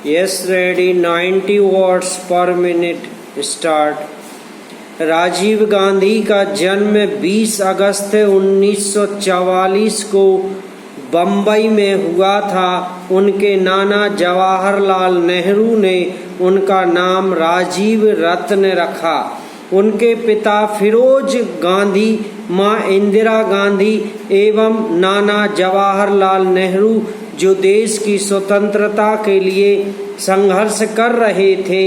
Yes, ready. 90 watts per minute. Start. Rajiv Gandhi का जन्म 20 अगस्त 1944 को बम्बई में हुआ था। उनके नाना जवाहरलाल नेहरू ने उनका नाम राजीव रत्न रखा। उनके पिता फिरोज गांधी, मां इंदिरा गांधी एवं नाना जवाहरलाल नेहरू जो देश की स्वतंत्रता के लिए संघर्ष कर रहे थे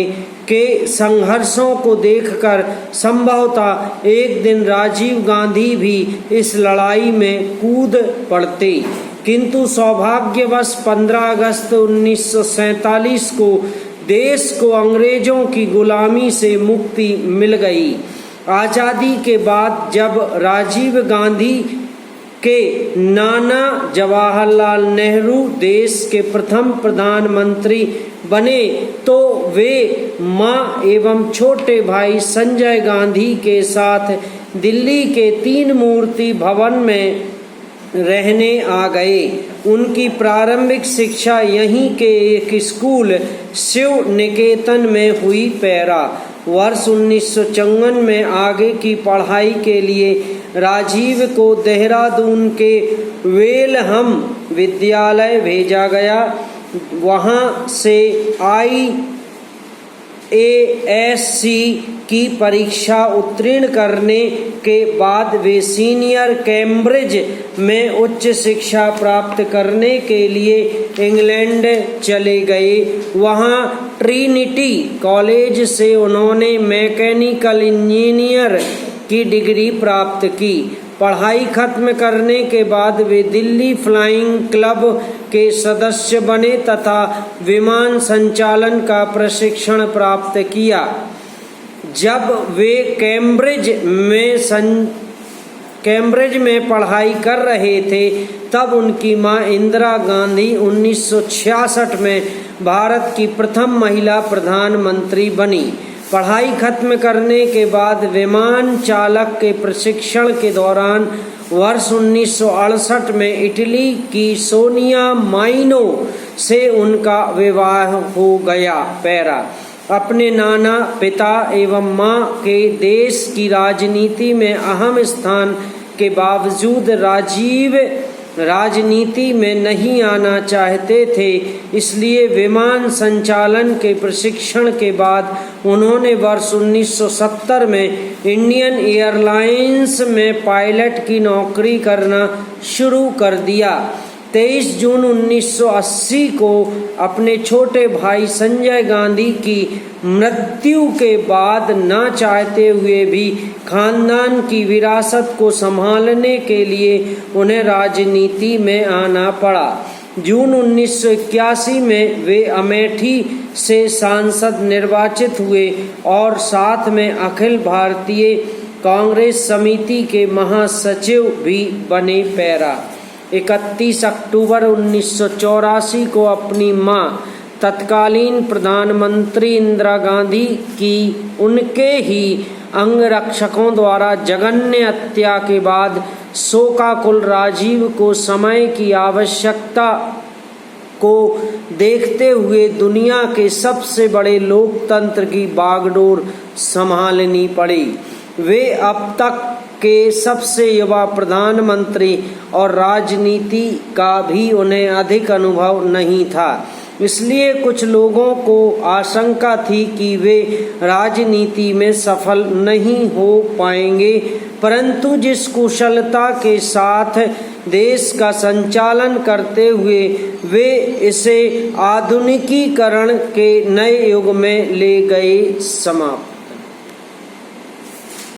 के संघर्षों को देखकर संभवतः एक दिन राजीव गांधी भी इस लड़ाई में कूद पड़ते, किंतु सौभाग्यवश 15 अगस्त 1947 को देश को अंग्रेजों की गुलामी से मुक्ति मिल गई। आज़ादी के बाद जब राजीव गांधी के नाना जवाहरलाल नेहरू देश के प्रथम प्रधानमंत्री बने तो वे मां एवं छोटे भाई संजय गांधी के साथ दिल्ली के 3 मूर्ति भवन में रहने आ गए। उनकी प्रारंभिक शिक्षा यहीं के एक स्कूल शिव निकेतन में हुई। पैरा वर्ष 1954 में आगे की पढ़ाई के लिए राजीव को देहरादून के वेलहम विद्यालय भेजा गया। वहां से IASC की परीक्षा उत्तीर्ण करने के बाद वे सीनियर कैम्ब्रिज में उच्च शिक्षा प्राप्त करने के लिए इंग्लैंड चले गए। वहां ट्रिनिटी कॉलेज से उन्होंने मैकेनिकल इंजीनियर की डिग्री प्राप्त की। पढ़ाई खत्म करने के बाद वे दिल्ली फ्लाइंग क्लब के सदस्य बने तथा विमान संचालन का प्रशिक्षण प्राप्त किया। जब वे कैम्ब्रिज में पढ़ाई कर रहे थे तब उनकी मां इंदिरा गांधी 1966 में भारत की प्रथम महिला प्रधानमंत्री बनी। पढ़ाई खत्म करने के बाद विमान चालक के प्रशिक्षण के दौरान वर्ष 1968 में इटली की सोनिया माइनो से उनका विवाह हो गया। पैरा अपने नाना, पिता एवं मां के देश की राजनीति में अहम स्थान के बावजूद राजीव राजनीति में नहीं आना चाहते थे, इसलिए विमान संचालन के प्रशिक्षण के बाद उन्होंने वर्ष 1970 में इंडियन एयरलाइंस में पायलट की नौकरी करना शुरू कर दिया। 23 जून 1980 को अपने छोटे भाई संजय गांधी की मृत्यु के बाद न चाहते हुए भी खानदान की विरासत को संभालने के लिए उन्हें राजनीति में आना पड़ा। जून 1981 में वे अमेठी से सांसद निर्वाचित हुए और साथ में अखिल भारतीय कांग्रेस समिति के महासचिव भी बने। पैरा 31 अक्टूबर 1984 को अपनी मां तत्कालीन प्रधानमंत्री इंदिरा गांधी की उनके ही अंगरक्षकों द्वारा जघन्य हत्या के बाद शोकाकुल राजीव को समय की आवश्यकता को देखते हुए दुनिया के सबसे बड़े लोकतंत्र की बागडोर संभालनी पड़ी। वे अब तक के सबसे युवा प्रधानमंत्री और राजनीति का भी उन्हें अधिक अनुभव नहीं था, इसलिए कुछ लोगों को आशंका थी कि वे राजनीति में सफल नहीं हो पाएंगे, परंतु जिस कुशलता के साथ देश का संचालन करते हुए वे इसे आधुनिकीकरण के नए युग में ले गए। समाप्त।